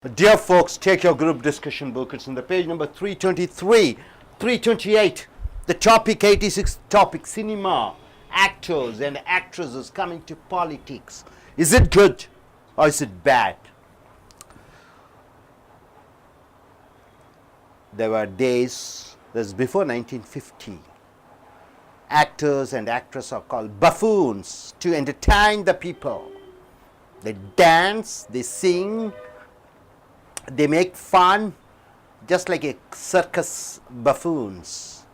Dear folks, take your group discussion book. It's in the page number 323, 328. The topic 86 topic, cinema, actors and actresses coming to politics. Is it good or is it bad? There were days, this is before 1950, actors and actresses are called buffoons to entertain the people. They dance, they sing, they make fun, just like a circus buffoons.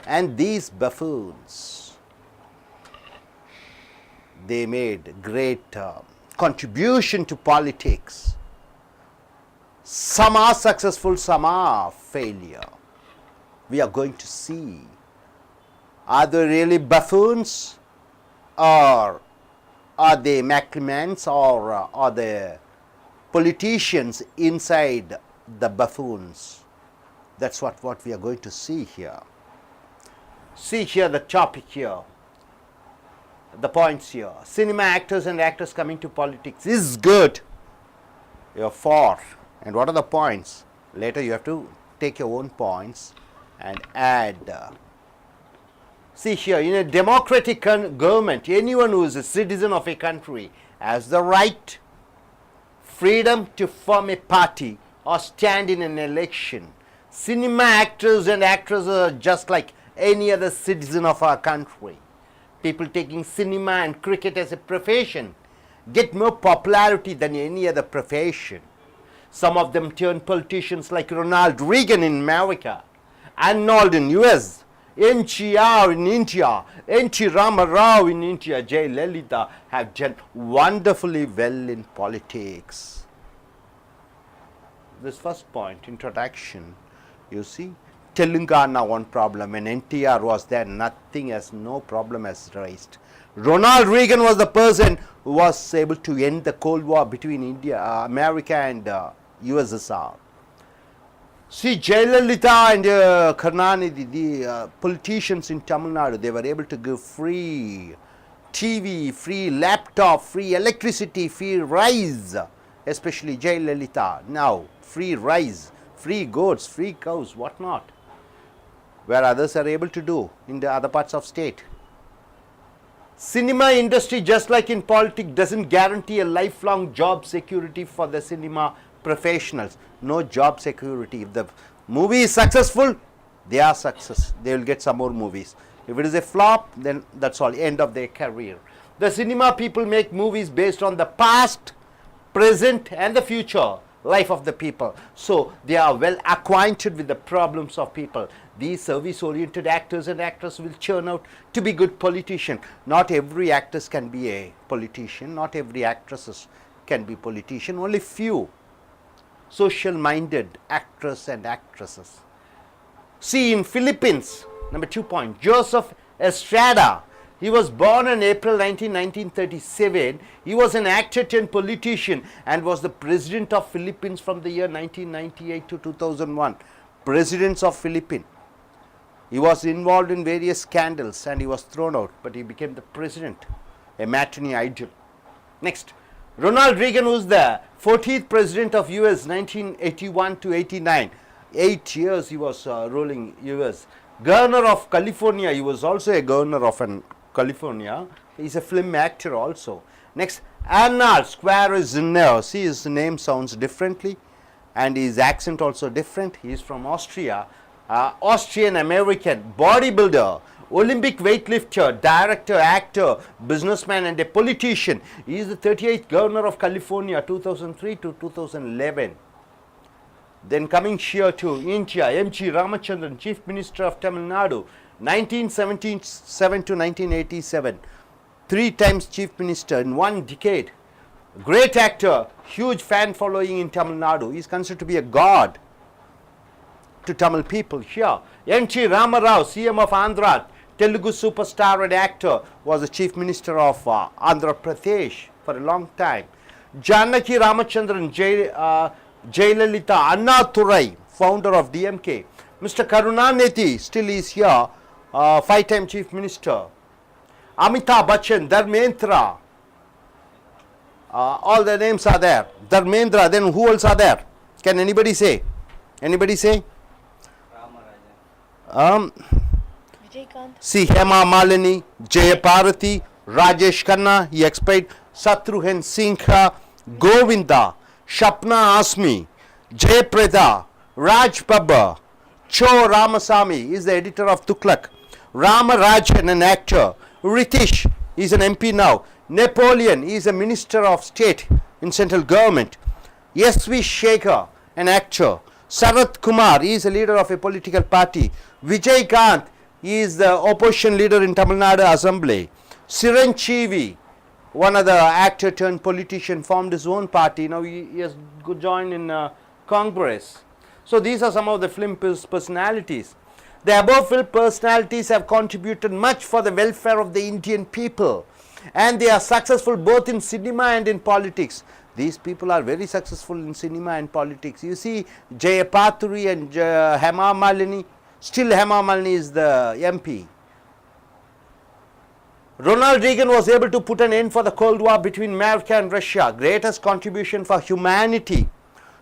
And these buffoons, they made great contribution to politics. Some are successful, some are failure. We are going to see, are they really buffoons, or are they maclemans, or are they politicians inside the buffoons? That's what we are going to see here. See here the topic here, the points here. Cinema actors and actors coming to politics is good. You're for. And what are the points? Later you have to take your own points and add. See here, in a democratic government, anyone who is a citizen of a country has the right, freedom to form a party or stand in an election. Cinema actors and actresses are just like any other citizen of our country. People taking cinema and cricket as a profession get more popularity than any other profession. Some of them turn politicians like Ronald Reagan in America, Arnold in US, NTR in India, N.T. Rama Rao in India, Jayalalitha have done wonderfully well in politics. This first point, introduction, you see, Telangana one problem, when NTR was there, no problem has raised. Ronald Reagan was the person who was able to end the Cold War between America and USSR. See, Jayalalitha and Karunanidhi, the politicians in Tamil Nadu, they were able to give free TV, free laptop, free electricity, free rice, especially Jayalalitha. Now, free rice, free goats, free cows, what not, where others are able to do in the other parts of state. Cinema industry, just like in politics, doesn't guarantee a lifelong job security for the cinema professionals. No job security. If the movie is successful, they are success. They will get some more movies. If it is a flop, then that's all, end of their career. The cinema people make movies based on the past, present and the future life of the people. So they are well acquainted with the problems of people. These service-oriented actors and actresses will turn out to be good politicians. Not every actress can be a politician. Not every actresses can be politician. Only few social-minded actors and actresses. See, in Philippines, number 2 point, Joseph Estrada. He was born on April 19, 1937. He was an actor turned politician and was the president of Philippines from the year 1998 to 2001. President of Philippines. He was involved in various scandals and he was thrown out, but he became the president, a matinee idol. Next, Ronald Reagan was the 14th president of US, 1981 to 89. 8 years he was ruling US. Governor of California, he was also a governor of California. He is a film actor also. Next, Arnold Schwarzenegger. See, his name sounds differently and his accent also different. He is from Austria. Austrian American bodybuilder, Olympic weightlifter, director, actor, businessman and a politician. He is the 38th governor of California, 2003 to 2011. Then coming here to India, M.G. Ramachandran, Chief Minister of Tamil Nadu, 1977 to 1987. 3 times Chief Minister in 1 decade. Great actor, huge fan following in Tamil Nadu. He is considered to be a god to Tamil people here. N.T. Rama Rao, CM of Andhra, Telugu superstar and actor, was the Chief Minister of Andhra Pradesh for a long time. Janaki Ramachandran, Jayalalitha, Annadurai, founder of DMK. Mr. Karunanidhi still is here, 5-time Chief Minister. Amitabh Bachchan, Dharmendra, All the names are there. Dharmendra, then who else are there? Can anybody say? Anybody say? See, Hema Malini, Jayaparathi, Rajesh Khanna, he explained, Shatrughan Sinha, Govinda, Shapna Asmi, Jayaprada, Raj Babbar, Cho Ramasamy is the editor of Tuklak, Rama Rajan, an actor, Ritish is an MP now, Napoleon is a minister of state in central government, S.V. Shekhar, an actor, Sarath Kumar is a leader of a political party, Vijay Kant is the opposition leader in Tamil Nadu Assembly, Chiranjeevi, one of the actor turned politician, formed his own party. Now he has joined in Congress. So these are some of the film personalities. The above film personalities have contributed much for the welfare of the Indian people, and they are successful both in cinema and in politics. These people are very successful in cinema and politics. You see Jayapaturi and Hema Malini, still Hema Malini is the MP. Ronald Reagan was able to put an end for the Cold War between America and Russia, greatest contribution for humanity.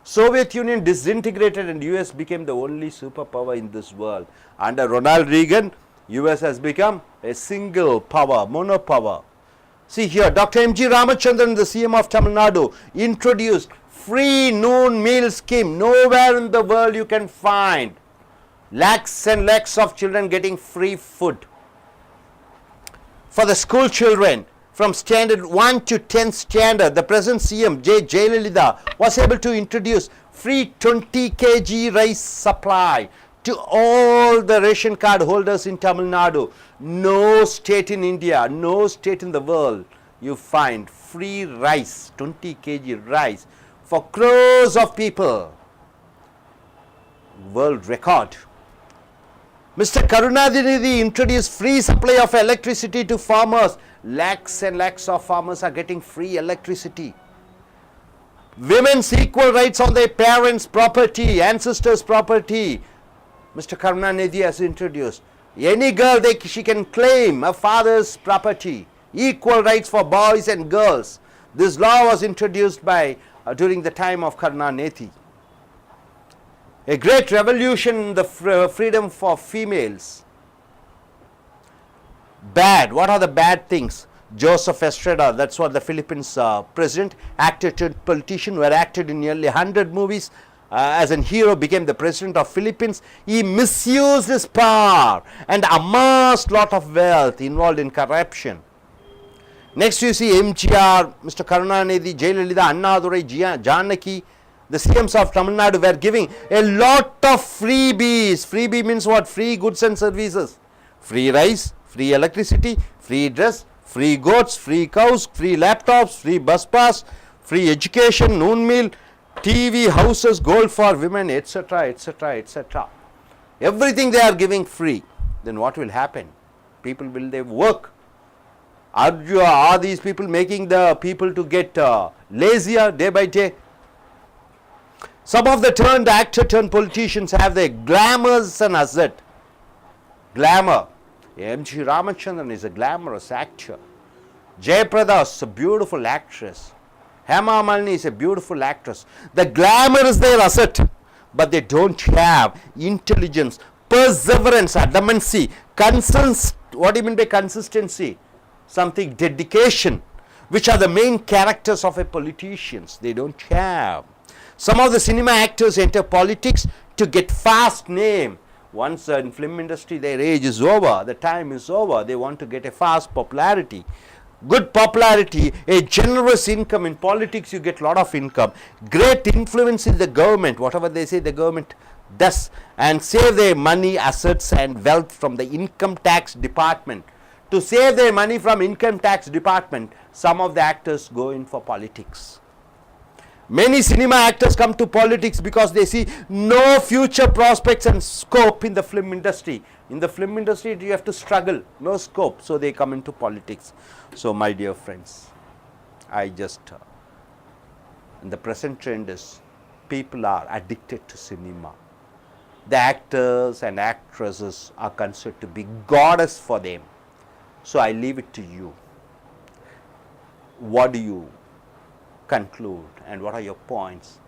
Soviet Union disintegrated and US became the only superpower in this world. Under Ronald Reagan, US has become a single power, monopower. See here, Dr. M.G. Ramachandran, the CM of Tamil Nadu, introduced free noon meal scheme. Nowhere in the world you can find lakhs and lakhs of children getting free food. For the school children from standard 1 to 10th standard, the present CM J. Jayalalitha was able to introduce free 20 kg rice supply to all the ration card holders in Tamil Nadu. No state in India, no state in the world you find free rice, 20 kg rice for crores of people. World record. Mr. Karunanidhi introduced free supply of electricity to farmers. Lakhs and lakhs of farmers are getting free electricity. Women's equal rights on their parents' property, ancestors' property. Mr. Karunanidhi has introduced. Any girl, she can claim a father's property. Equal rights for boys and girls. This law was introduced by during the time of Karunanidhi. A great revolution in the freedom for females. Bad. What are the bad things? Joseph Estrada, that's what the Philippines president, actor turned politician, who had acted in nearly 100 movies as an hero, became the president of Philippines. He misused his power and amassed lot of wealth involved in corruption. Next you see MGR, Mr. Karunanidhi, Jayalalitha, Annadurai, Janaki, the CMs of Tamil Nadu were giving a lot of freebies. Freebie means what? Free goods and services. Free rice, free electricity, free dress, free goats, free cows, free laptops, free bus pass, free education, noon meal, TV, houses, gold for women, etc., etc., etc. Everything they are giving free. Then what will happen? People, will they work? Are these people making the people to get lazier day by day? Some of the actor turned politicians have their glamours and asset. Glamour. M.G. Ramachandran is a glamorous actor. Jayaprada is a beautiful actress. Hema Malini is a beautiful actress. The glamour is their asset, but they don't have intelligence, perseverance, adamancy, what do you mean by consistency? Something, dedication, which are the main characters of a politicians. They don't have. Some of the cinema actors enter politics to get fast name. Once in film industry their age is over, the time is over, they want to get a fast popularity. Good popularity, a generous income. In politics you get lot of income. Great influence in the government, whatever they say the government does, and save their money, assets and wealth from the income tax department. To save their money from income tax department, some of the actors go in for politics. Many cinema actors come to politics because they see no future prospects and scope in the film industry. In the film industry, you have to struggle, no scope, so they come into politics. So my dear friends, the present trend is people are addicted to cinema. The actors and actresses are considered to be goddess for them. So I leave it to you. What do you conclude and what are your points?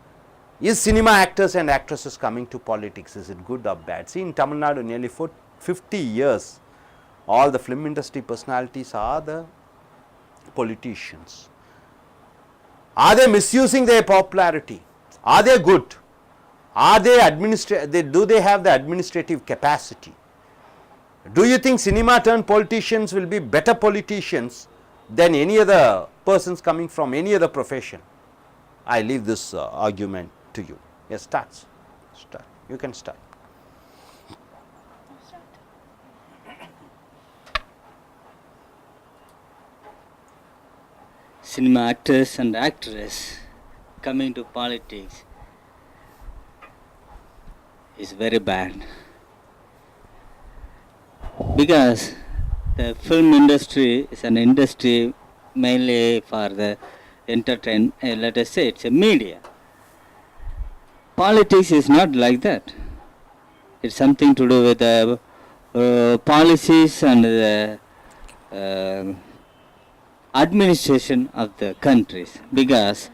Is cinema actors and actresses coming to politics, is it good or bad? See, in Tamil Nadu nearly 50 years, all the film industry personalities are the politicians. Are they misusing their popularity? Are they good? Are they do they have the administrative capacity? Do you think cinema turned politicians will be better politicians than any other persons coming from any other profession? I leave this argument to you. Yes, start. You can start. Cinema actors and actresses coming to politics is very bad, because the film industry is an industry mainly for the let us say it's a media. Politics is not like that. It's something to do with the policies and the administration of the countries, because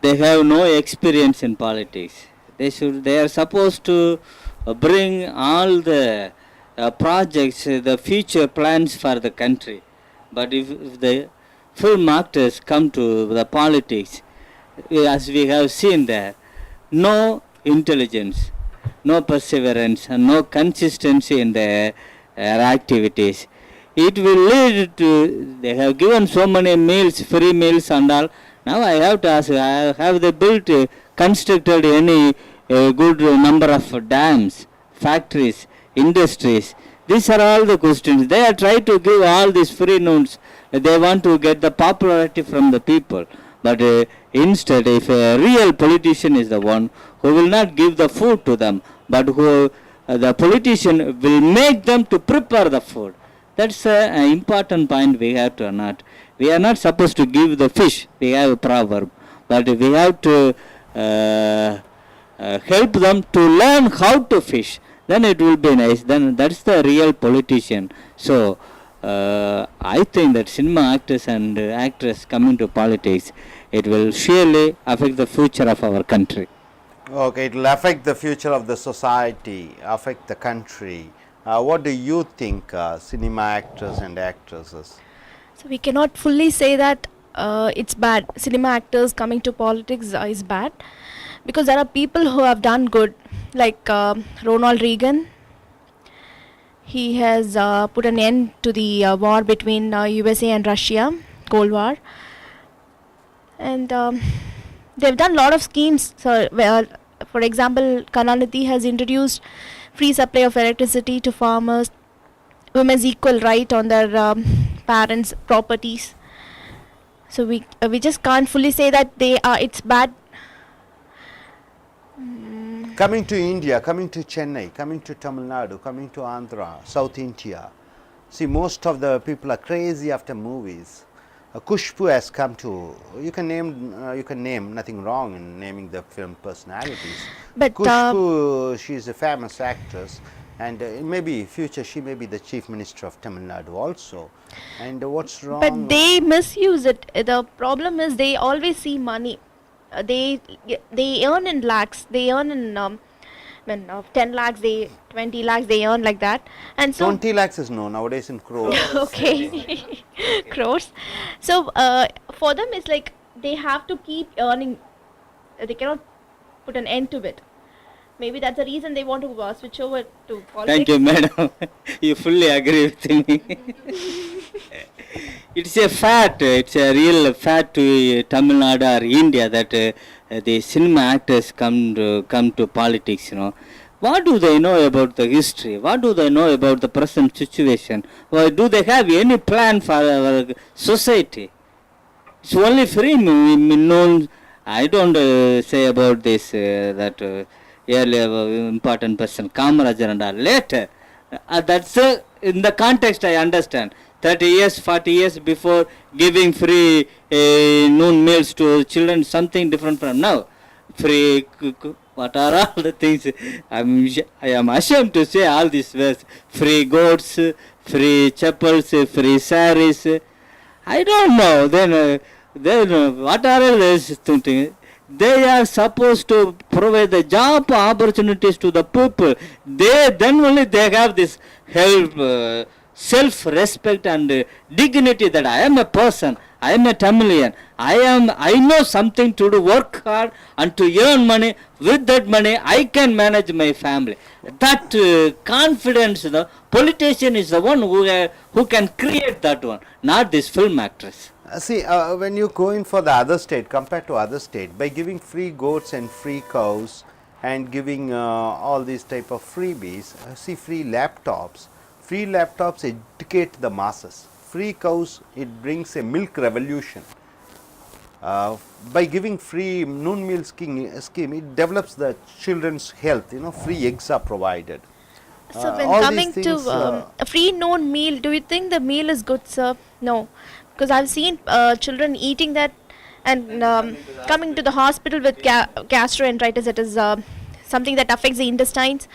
they have no experience in politics. They are supposed to bring all the projects, the future plans for the country. But if the film actors come to the politics, as we have seen there, no intelligence, no perseverance, and no consistency in their activities. It will lead to, they have given so many meals, free meals and all. Now I have to ask, have they built, constructed any good number of dams, factories, industries? These are all the questions. They are trying to give all these free notes. They want to get the popularity from the people. But instead, if a real politician is the one who will not give the food to them, but who the politician will make them to prepare the food. That's an important point we have to note. We are not supposed to give the fish. We have a proverb. But we have to help them to learn how to fish. Then it will be nice. Then that's the real politician. So I think that cinema actors and actresses coming to politics, it will surely affect the future of our country. Okay, it will affect the future of the society, affect the country. What do you think, cinema actors and actresses? So we cannot fully say that it's bad. Cinema actors coming to politics is bad, because there are people who have done good, like Ronald Reagan. He has put an end to the war between USA and Russia, Cold War, and they've done a lot of schemes. So, for example, Karnataka has introduced free supply of electricity to farmers, women's equal right on their parents' properties. So we just can't fully say that it's bad. Coming to India, coming to Chennai, coming to Tamil Nadu, coming to Andhra, South India. See, most of the people are crazy after movies. Kushbu has come to, you can name nothing wrong in naming the film personalities. But Kushbu, she is a famous actress, and maybe future she may be the chief minister of Tamil Nadu also. And what's wrong? But they misuse it. The problem is they always see money. They earn in lakhs. They earn in 10 lakhs, 20 lakhs, they earn like that. And so 20 lakhs is no, nowadays in crores. okay, crores. So for them it's like they have to keep earning. They cannot put an end to it. Maybe that's the reason they want to switch over to politics. Thank you, madam. You fully agree with me. It's a fact, it's a real fact to Tamil Nadu or India that the cinema actors come to politics, you know. What do they know about the history? What do they know about the present situation? Or do they have any plan for our society? It's only free known. I don't say about this that earlier important person Kamarajar and all. Later, that's in the context I understand. 30 years, 40 years before giving free noon meals to children, something different from now. Free, what are all the things? I am ashamed to say all these words. Free goats, free chapels, free saris. I don't know. Then then what are they thinking? They are supposed to provide the job opportunities to the people. Then only they have this help, self-respect and dignity that I am a person, I am a Tamilian, I know something to do, work hard and to earn money. With that money, I can manage my family. That confidence, the politician is the one who can create that one, not this film actress. See, when you go in for the other state, compared to other state, by giving free goats and free cows and giving all these type of freebies, see free laptops educate the masses. Free cows, it brings a milk revolution. By giving free noon meal scheme, it develops the children's health, free eggs are provided. So when all coming these to things, a free known meal, do you think the meal is good, sir? No, because I've seen children eating that and coming to the hospital with gastroenteritis. It is something that affects the intestines.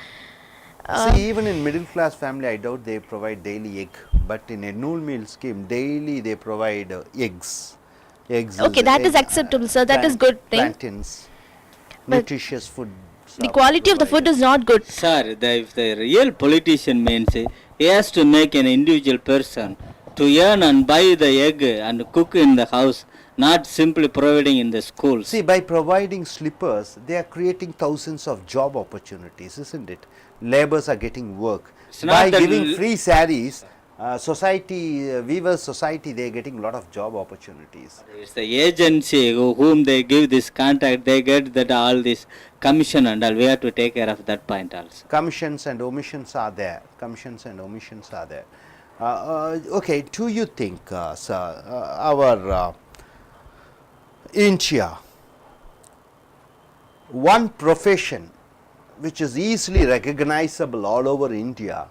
See, even in middle class family, I doubt they provide daily egg, but in a noon meal scheme, daily they provide eggs. Okay, that is acceptable, sir. That is good thing. Plantains, But nutritious food. the quality of the food is not good. Sir, if the real politician means he has to make an individual person to earn and buy the egg and cook in the house, not simply providing in the schools. See, by providing slippers, they are creating thousands of job opportunities, isn't it? Laborers are getting work. It's not By that giving free sarees, weavers society, they are getting a lot of job opportunities. It's the agency whom they give this contract, they get that all this commission and all. We have to take care of that point also. Commissions and omissions are there. Okay, do you think, sir, our India, one profession which is easily recognizable all over India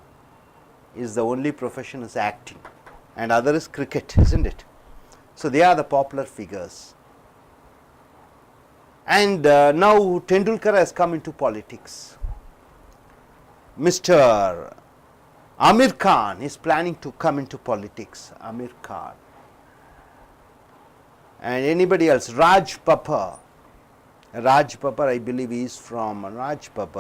is the only profession is acting, and other is cricket, isn't it? So they are the popular figures. And now Tendulkar has come into politics. Mr. Amir Khan is planning to come into politics. Amir Khan. And anybody else? Raj Papar, I believe he is from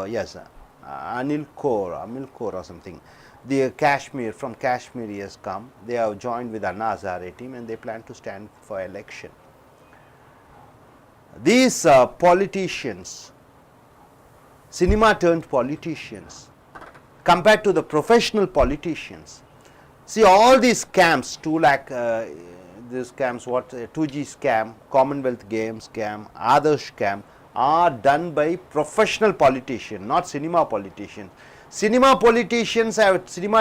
yes, Anil Kaur or something. The Kashmir, from Kashmir he has come. They have joined with Anna Hazare team and they plan to stand for election. These politicians, cinema turned politicians, compared to the professional politicians, see all these scams, 2 lakh, these scams, 2G scam, Commonwealth Games scam, Adarsh scam, are done by professional politicians, not cinema politicians. Cinema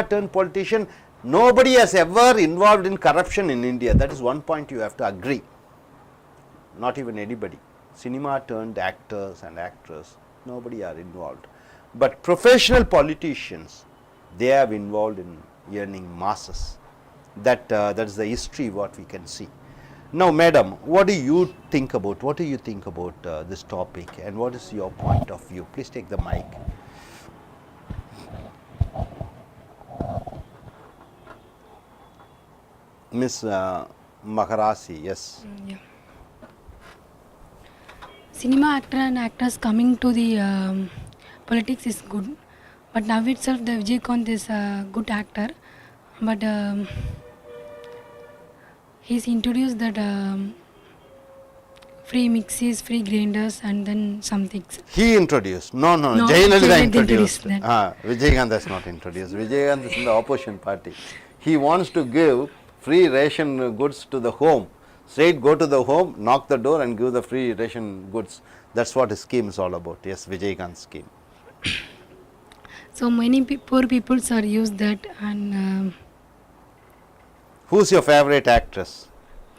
turned politician, nobody has ever involved in corruption in India. That is one point you have to agree. Not even anybody. Cinema turned actors and actresses, nobody are involved. But professional politicians, they are involved in earning masses. That is the history what we can see. Now, madam, what do you think about this topic, and what is your point of view? Please take the mic. Miss Maharasi, yes. Yeah. Cinema actor and actors coming to the politics is good, but now itself the Vijay is a good actor, but he's introduced that free mixes, free grinders, and then some things. He introduced. No. Jayalalitha introduced. Vijaykanth has not introduced. Vijaykanth is in the opposition party. He wants to give free ration goods to the home. Straight go to the home, knock the door and give the free ration goods. That's what his scheme is all about. Yes, Vijaykanth's scheme. So many poor people are used that, and Who's your favorite actress?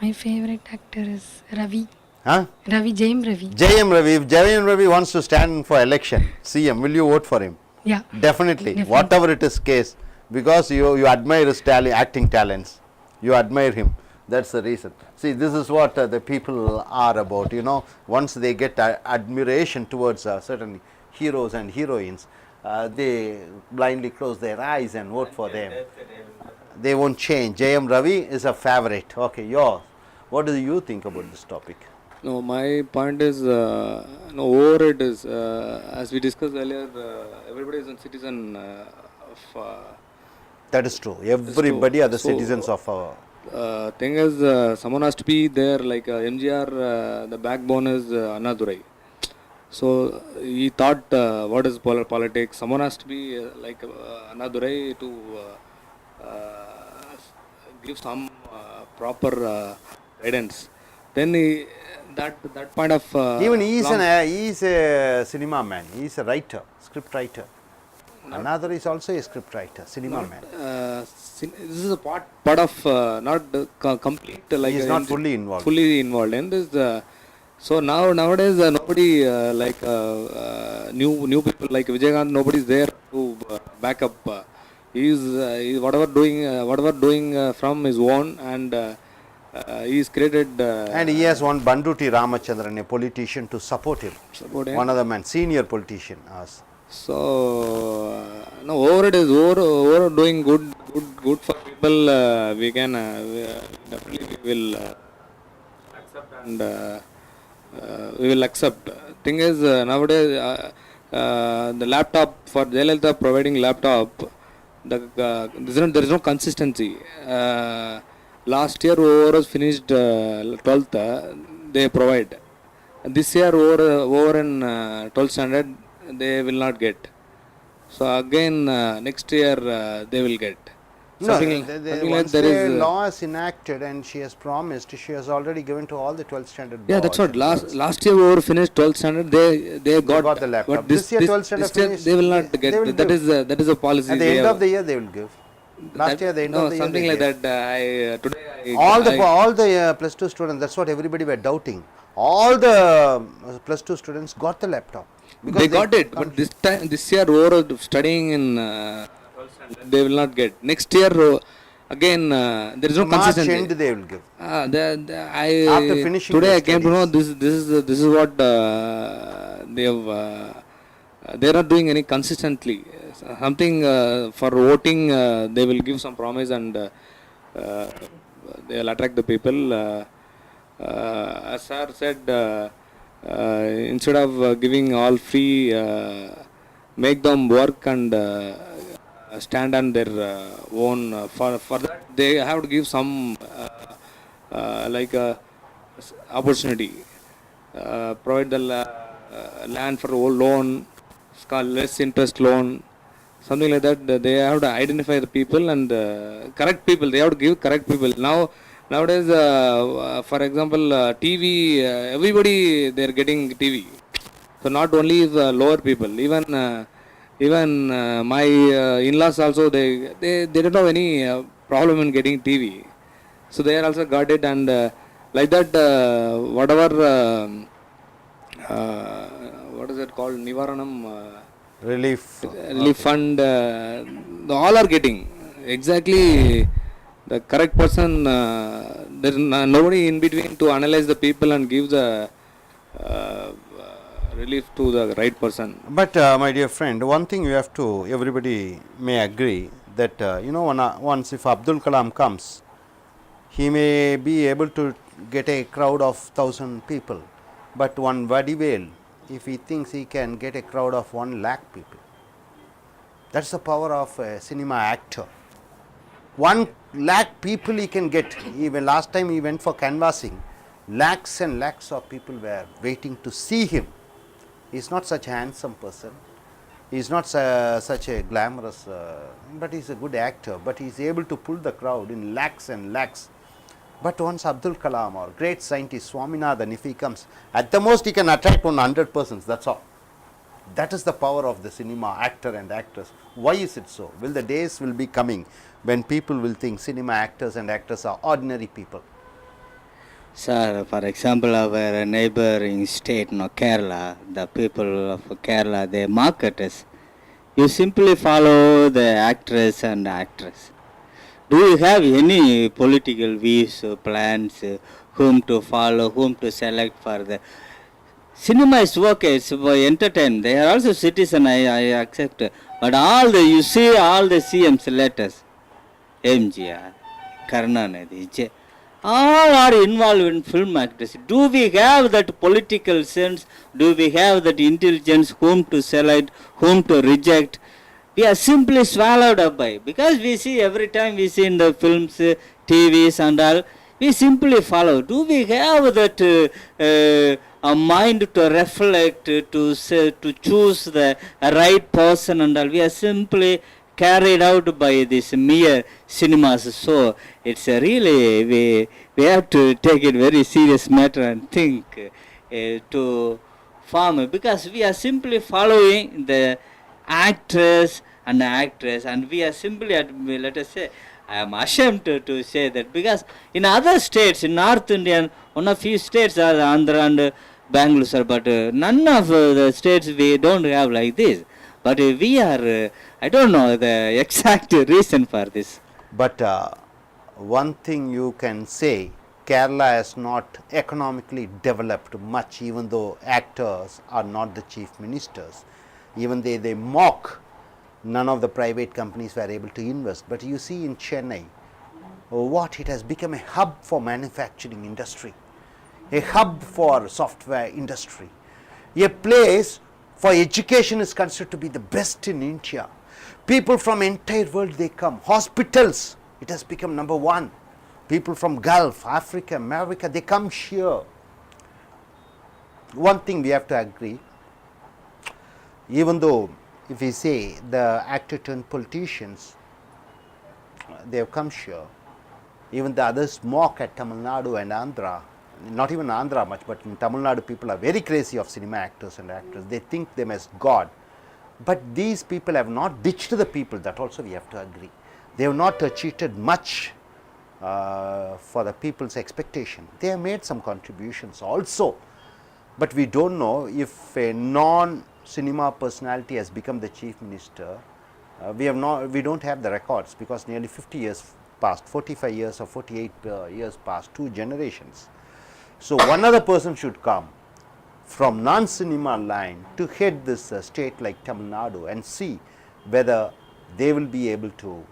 my favorite actor is Ravi. Huh? Jayam Ravi. Jayam Ravi. If Jayam Ravi wants to stand for election, CM, will you vote for him? Yeah. Definitely. Whatever it is case, because you admire his acting talents. You admire him. That's the reason. See, this is what the people are about, once they get admiration towards certain heroes and heroines, they blindly close their eyes and vote for them. They won't change. Jayam Ravi is a favorite. Okay, yours. What do you think about this topic? No, my point is, no, over it is, as we discussed earlier, everybody is a citizen of. That is true. Everybody are the so- citizens of our. Thing is, someone has to be there. Like MGR, the backbone is Annadurai. So he thought, what is politics? Someone has to be like Annadurai to give some proper guidance. Then that point of Even he is a cinema man. He is a writer, script writer. Another is also a script writer, cinema man. this is a part of not complete like He is not fully involved. fully involved in this. So nowadays nobody new people like Vijaykanth, nobody is there to back up. He is whatever doing from his own, and he is created. And he has one Banduti Ramachandran, a politician, to support him. Support him. One of the men, senior politician. So no, over it is over doing good for people. We can definitely we will accept, and we will accept. Thing is nowadays the laptop for Jayalalitha providing laptop, there is no consistency. Last year whoever was finished 12th, they provide. This year over in 12th standard they will not get. So again next year they will get. Something like once there the is. law is enacted and she has promised, she has already given to all the 12th standard Yeah, boards that's what. and Last year whoever finished 12th standard, they got the laptop. But This year 12th standard this year finished, they will not they get. will That give. is a policy. At the they end have. of the year they will give. Last year, the end of the year. Something they like gave. that. Today All the plus 2 students, that's what everybody were doubting. All the plus 2 students got the laptop. they got it, but this year whoever studying in 12th standard, they will not get. Next year again there is no March consistency. end they will give. After finishing Today their I came to know studies. this is what they have. They are not doing any consistently. Something for voting they will give some promise, and they will attract the people. As sir said, instead of giving all free, make them work and stand on their own. For that they have to give some like opportunity. Provide the land for old loan, less interest loan, something like that. They have to identify the people and correct people. They have to give correct people. Nowadays, for example, TV, everybody they are getting TV. So not only the lower people, even my in-laws also they don't have any problem in getting TV. So they are also got it, and like that whatever what is it called, Nivaranam Relief. relief fund, all are getting exactly the correct person. There is nobody in between to analyze the people and give the relief to the right person. But my dear friend, one thing you have to, everybody may agree that once if Abdul Kalam comes, he may be able to get a crowd of 1,000 people, but one Vadivel, if he thinks he can get a crowd of 1 lakh people, that's the power of a cinema actor. 1 lakh people he can get. Even last time he went for canvassing, lakhs and lakhs of people were waiting to see him. He is not such a handsome person. He is not such a glamorous, but he is a good actor. But he is able to pull the crowd in lakhs and lakhs. But once Abdul Kalam or great scientist Swaminathan, if he comes, at the most he can attract 100 persons. That's all. That is the power of the cinema actor and actress. Why is it so? Will the days will be coming when people will think cinema actors and actors are ordinary people? Sir, for example, our neighboring state, Kerala, the people of Kerala, they market us. You simply follow the actress and actress. Do you have any political views, plans, whom to follow, whom to select for the cinema is okay, it's for entertainment. They are also citizen, I accept. But you see all the CM's letters, MGR, Karunanidhi, all are involved in film actors. Do we have that political sense? Do we have that intelligence whom to select, whom to reject? We are simply swallowed up by, because we see every time we see in the films, TVs and all, we simply follow. Do we have that a mind to reflect, to choose the right person and all? We are simply carried out by this mere cinemas. So it's a really, we have to take it very serious matter and think to form, because we are simply following the actress and actress, and we are simply let us say, I am ashamed to say that, because in other states, in North India, one of few states are Andhra and Bangalore, sir, but none of the states we don't have like this. But we are, I don't know the exact reason for this. But one thing you can say, Kerala has not economically developed much, even though actors are not the chief ministers. Even they mock, none of the private companies were able to invest. But you see in Chennai, what it has become a hub for manufacturing industry, a hub for software industry, a place for education is considered to be the best in India. People from entire world they come. Hospitals, it has become number one. People from Gulf, Africa, America, they come here. One thing we have to agree, even though if we say the actor turned politicians, they have come here, even the others mock at Tamil Nadu and Andhra. Not even Andhra much, but in Tamil Nadu people are very crazy of cinema actors and actors. They think them as God. But these people have not ditched the people, that also we have to agree. They have not cheated much for the people's expectation. They have made some contributions also. But we don't know if a non-cinema personality has become the chief minister. We don't have the records, because nearly 50 years passed, 45 years or 48 years passed, 2 generations. So one other person should come from non-cinema line to head this state like Tamil Nadu and see whether they will be able to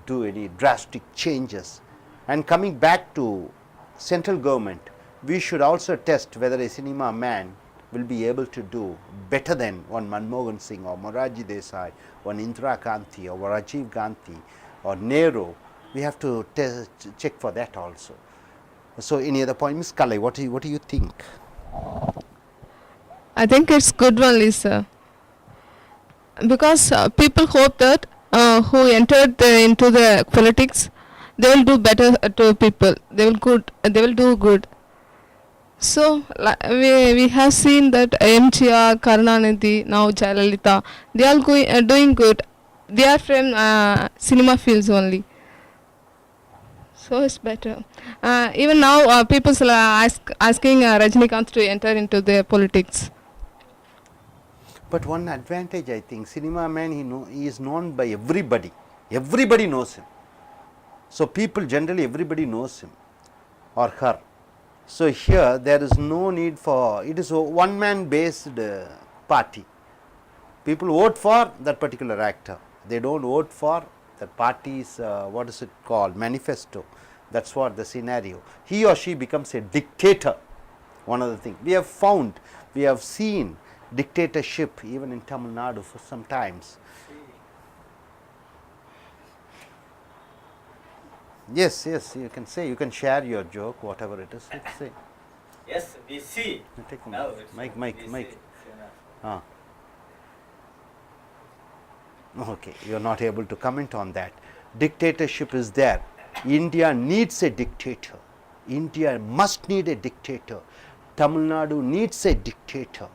do any drastic changes. And coming back to central government, we should also test whether a cinema man will be able to do better than one Manmohan Singh or Morarji Desai, one Indira Gandhi or Rajiv Gandhi or Nehru. We have to check for that also. So any other point, Ms. Kalai, what do you think? I think it's good only, sir. Because people hope that who entered into the politics, they will do better to people. They will do good. So we have seen that MGR, Karunanidhi, now Jayalalitha, they are doing good. They are from cinema fields only. So it's better. Even now, people are asking Rajinikanth to enter into the politics. But one advantage, I think, cinema man, he is known by everybody. Everybody knows him. So people generally, everybody knows him or her. So here there is no need for, it is a one man based party. People vote for that particular actor. They don't vote for the party's, what is it called, manifesto. That's what the scenario. He or she becomes a dictator. One of the things. We have seen dictatorship even in Tamil Nadu for some times. Yes, you can say, you can share your joke, whatever it is. Let's say. Yes, we see. Take mic. Okay, you are not able to comment on that. Dictatorship is there. India needs a dictator. India must need a dictator. Tamil Nadu needs a dictator.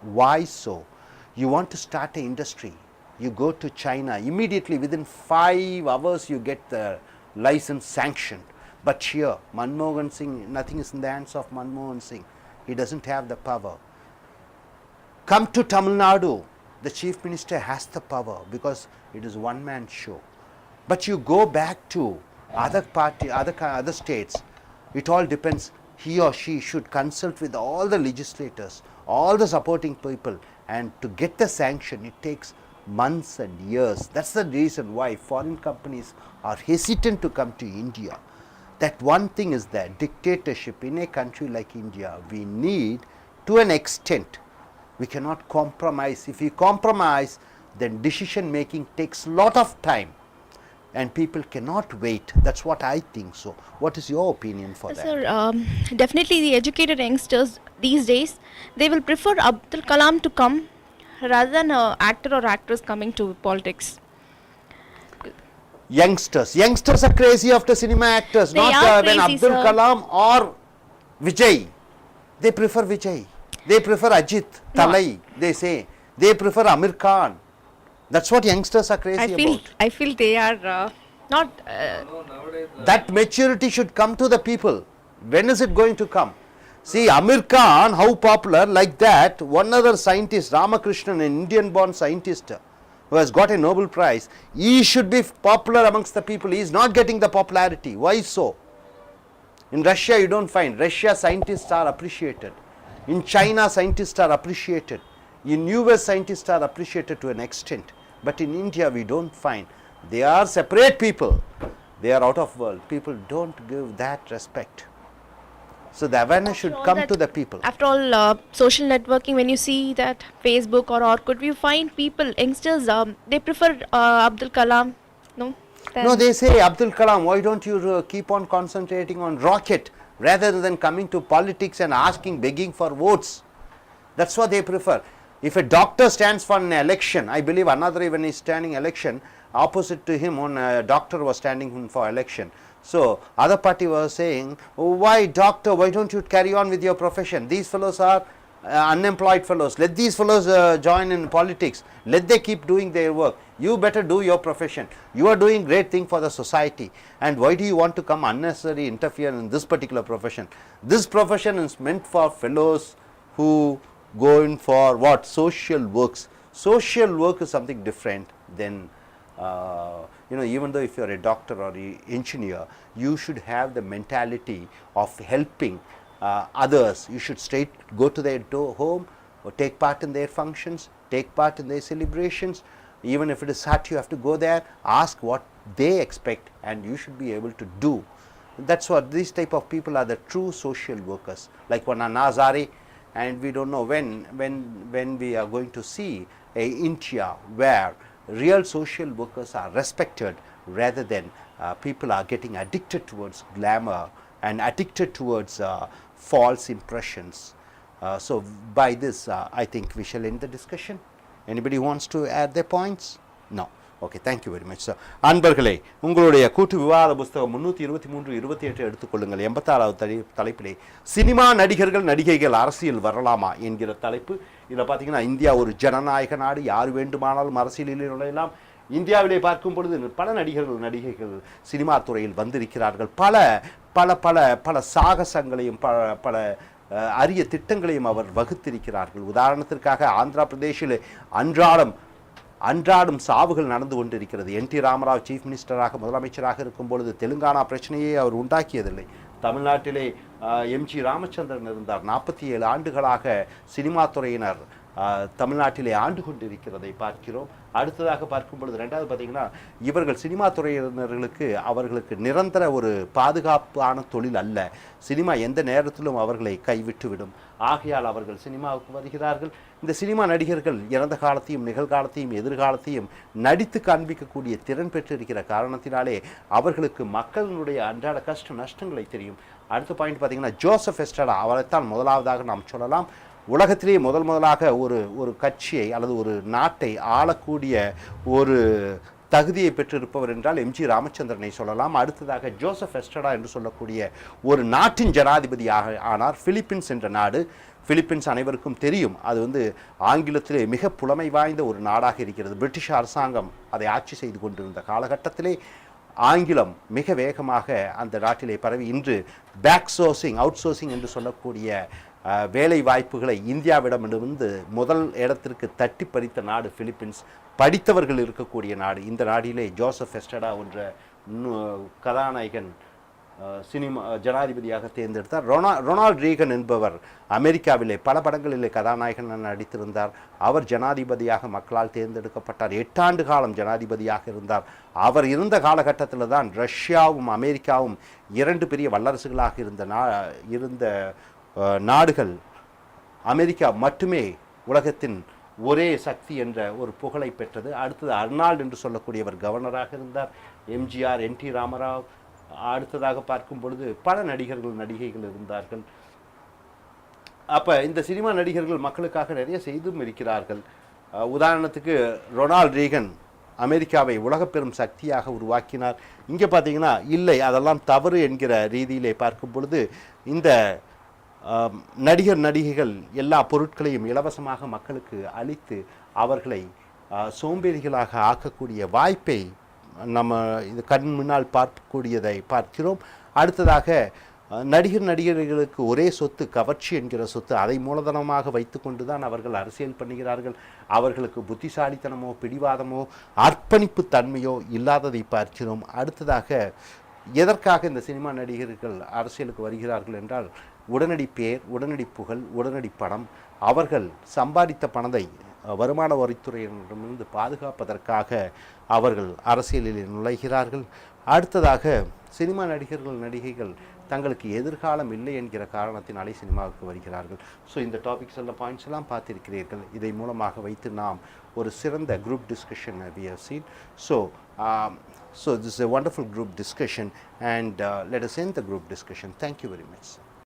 Why so? You want to start an industry. You go to China. Immediately within 5 hours you get the license sanctioned. But here, Manmohan Singh, nothing is in the hands of Manmohan Singh. He doesn't have the power. Come to Tamil Nadu. The chief minister has the power because it is one man show. But you go back to other states, it all depends. He or she should consult with all the legislators, all the supporting people, and to get the sanction it takes months and years. That's the reason why foreign companies are hesitant to come to India. that one thing is there, dictatorship in a country like India, we need to an extent. We cannot compromise. If we compromise, then decision making takes lot of time and people cannot wait. That's what I think. So what is your opinion for that? Sir, definitely the educated youngsters these days, they will prefer Abdul Kalam to come rather than an actor or actress coming to politics. Youngsters are crazy after cinema actors, They not are when crazy, Abdul sir. Kalam or Vijay. They prefer Vijay. They prefer Ajit, Talai, they say. They prefer Amir Khan. That's what youngsters are crazy about. I feel they are not. That maturity should come to the people. When is it going to come? See, Amir Khan, how popular, like that, one other scientist, Ramakrishnan, an Indian-born scientist who has got a Nobel Prize, he should be popular amongst the people. He is not getting the popularity. Why so? In Russia, you don't find. Russia scientists are appreciated. In China, scientists are appreciated. In US, scientists are appreciated to an extent. But in India, we don't find. They are separate people. They are out of world. People don't give that respect. So the awareness should come to the people. After all, social networking, when you see that Facebook or Orkut, you find people, youngsters, they prefer Abdul Kalam. No? No, they say, Abdul Kalam, why don't you keep on concentrating on rocket rather than coming to politics and asking, begging for votes? That's what they prefer. If a doctor stands for an election, I believe another even is standing election, opposite to him, one doctor was standing for election. So other party was saying, oh, why doctor, why don't you carry on with your profession? These fellows are unemployed fellows. Let these fellows join in politics. Let they keep doing their work. You better do your profession. You are doing great thing for the society. And why do you want to come unnecessarily interfere in this particular profession? This profession is meant for fellows who go in for what? Social works. Social work is something different than even though if you are a doctor or an engineer, you should have the mentality of helping others. You should straight go to their home or take part in their functions, take part in their celebrations. Even if it is hard, you have to go there, ask what they expect, and you should be able to do. That's what these type of people are, the true social workers, like one Nazari. And we don't know when we are going to see a India where real social workers are respected rather than people are getting addicted towards glamour and addicted towards false impressions. So by this, I think we shall end the discussion. Anybody wants to add their points? No. Okay, thank you very much, sir. அன்பர்களே, உங்களுடைய கூட்டு விவாத புத்தகம் 323-28 எடுத்துக்கொள்ளுங்கள். 86வது தலைப்பிலே cinema நடிகர்கள் நடிகைகள் அரசியல் வரலாமா என்கிற தலைப்பு. இதில் பார்த்தீங்கன்னா இந்தியா ஒரு ஜனநாயக நாடு, யார் வேண்டுமானாலும் அரசியலில் நுழையலாம். இந்தியாவிலே பார்க்கும் பொழுது பல நடிகர்கள் நடிகைகள் சினிமா துறையில் வந்திருக்கிறார்கள். பல பல பல பல சாகசங்களையும் பல அரிய திட்டங்களையும் அவர் வகுத்திருக்கிறார்கள். உதாரணத்திற்காக ஆந்திரா பிரதேசில் அன்றாடும் சாவுகள் நடந்து கொண்டிருக்கிறது. என்டி ராமராவ் சீஃப் மினிஸ்டராக முதலமைச்சராக இருக்கும் பொழுது தெலுங்கானா பிரச்சனையை அவர் உண்டாக்கியதில்லை. தமிழ்நாட்டிலே எம்ஜி ராமச்சந்திரன் இருந்தார். 47 ஆண்டுகளாக சினிமா துறையினர் தமிழ்நாட்டிலே ஆண்டு கொண்டிருக்கிறதை பார்க்கிறோம். அடுத்ததாக பார்க்கும் பொழுது ரெண்டாவது பார்த்தீங்கன்னா இவர்கள் சினிமா துறையினர்களுக்கு அவர்களுக்கு நிரந்தர ஒரு பாதுகாப்பான தொழில் அல்ல. சினிமா எந்த நேரத்திலும் அவர்களை கைவிட்டுவிடும். ஆகையால் அவர்கள் சினிமாவுக்கு வருகிறார்கள். இந்த சினிமா நடிகர்கள் இறந்த காலத்தையும் நிகழ்காலத்தையும் எதிர்காலத்தையும் நடித்து காண்பிக்கக்கூடிய திறன் பெற்றிருக்கிற காரணத்தினாலே அவர்களுக்கு மக்களினுடைய அன்றாட கஷ்ட நஷ்டங்களை தெரியும். அடுத்த பாயிண்ட் பார்த்தீங்கன்னா ஜோசப் எஸ்ட்ரடா, அவரைத்தான் முதலாவதாக நாம் சொல்லலாம். உலகத்திலேயே முதலாக ஒரு கட்சியை அல்லது ஒரு நாட்டை ஆளக்கூடிய ஒரு தகுதியை பெற்றிருப்பவர் என்றால் எம்ஜி ராமச்சந்திரனை சொல்லலாம். அடுத்ததாக ஜோசப் எஸ்ட்ரடா என்று சொல்லக்கூடிய ஒரு நாட்டின் ஜனாதிபதியாக ஆனார். பிலிப்பீன்ஸ் என்ற நாடு. பிலிப்பீன்ஸ் அனைவருக்கும் தெரியும், அது ஆங்கிலத்திலே மிக புலமை வாய்ந்த ஒரு நாடாக இருக்கிறது. பிரிட்டிஷ் அரசாங்கம் அதை ஆட்சி செய்து கொண்டிருந்த காலகட்டத்திலே ஆங்கிலம் மிக வேகமாக அந்த நாட்டிலே பரவி இன்று பேக் சோர்சிங், அவுட் சோர்சிங் என்று சொல்லக்கூடிய வேலை வாய்ப்புகளை இந்தியாவிடமிருந்து முதல் இடத்திற்கு தட்டி பறித்த நாடு பிலிப்பீன்ஸ். படித்தவர்கள் இருக்கக்கூடிய நாடு. இந்த நாடிலே ஜோசப் எஸ்ட்ரடா என்ற கதாநாயகன் சினிமா ஜனாதிபதியாக தேர்ந்தெடுத்தார். ரொனால்ட் ரீகன் என்பவர் அமெரிக்காவிலே பல படங்களிலே கதாநாயகன் நடித்திருந்தார். அவர் ஜனாதிபதியாக மக்களால் தேர்ந்தெடுக்கப்பட்டார். 8 ஆண்டு காலம் ஜனாதிபதியாக இருந்தார். அவர் இருந்த காலகட்டத்தில் தான் ரஷ்யாவும் அமெரிக்காவும் 2 பெரிய வல்லரசுகளாக இருந்த நாடுகள். அமெரிக்கா மட்டுமே உலகத்தின் ஒரே சக்தி என்ற ஒரு புகழை பெற்றது. அடுத்தது அர்னால்டு என்று சொல்லக்கூடியவர் கவர்னராக இருந்தார். எம்ஜிஆர், என்.டி. ராமராவ், அடுத்ததாக பார்க்கும் பொழுது பல நடிகர்கள் நடிகைகள் இருந்தார்கள். அப்போ இந்த சினிமா நடிகர்கள் மக்களுக்காக நிறைய செய்தும் இருக்கிறார்கள். உதாரணத்துக்கு ரொனால்ட் ரீகன் அமெரிக்காவை உலகப்பெரும் சக்தியாக உருவாக்கினார். இங்கே பார்த்தீங்கன்னா இல்லை, அதெல்லாம் தவறு என்கிற ரீதியிலே பார்க்கும் பொழுது இந்த நடிகைகள் எல்லா பொருட்களையும் இலவசமாக மக்களுக்கு அளித்து அவர்களை சோம்பேறிகளாக ஆக்கக்கூடிய வாய்ப்பை நம்ம இது கண் முன்னால் பார்க்கக்கூடியதை பார்க்கிறோம். அடுத்ததாக நடிகர்களுக்கு ஒரே சொத்து கவர்ச்சி என்கிற சொத்து. அதை மூலதனமாக வைத்து கொண்டு தான் அவர்கள் அரசியல் பண்ணுகிறார்கள். அவர்களுக்கு புத்திசாலித்தனமோ பிடிவாதமோ அர்ப்பணிப்பு தன்மையோ இல்லாததை பார்க்கிறோம். அடுத்ததாக எதற்காக இந்த சினிமா நடிகர்கள் அரசியலுக்கு வருகிறார்கள் என்றால், உடனடி பேர், உடனடி புகழ், உடனடி பணம். அவர்கள் சம்பாதித்த பணத்தை வருமான வரித்துறையினரிடமிருந்து பாதுகாப்பதற்காக அவர்கள் அரசியலில் நுழைகிறார்கள். அடுத்ததாக சினிமா நடிகைகள் தங்களுக்கு எதிர்காலம் இல்லை என்கிற காரணத்தினாலே சினிமாவுக்கு வருகிறார்கள். ஸோ இந்த டாபிக்ஸ் எல்லாம் பாயிண்ட்ஸ் எல்லாம் பார்த்திருக்கிறீர்கள். இதை மூலமாக வைத்து நாம் ஒரு சிறந்த group discussion we have seen. So this is a wonderful group discussion, and let us end the group discussion. Thank you very much.